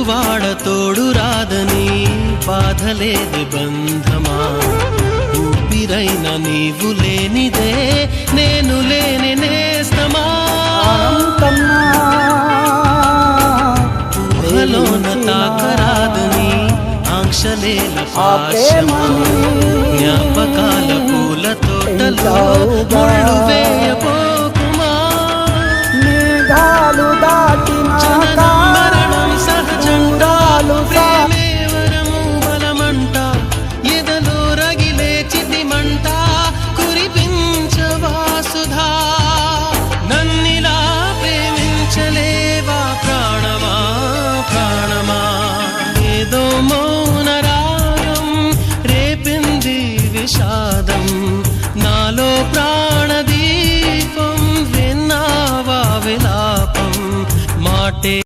తోడువాడ తోడు రాదని బాధలేది బంధమా ఊపిరైన నీవు లేనిదే నేను లేని నేస్తమా ఊహలోన తాకరాదని ఆంక్షలేల పాశమా జ్ఞాపకాల పూల తోటలో ముళ్ళు వేయబో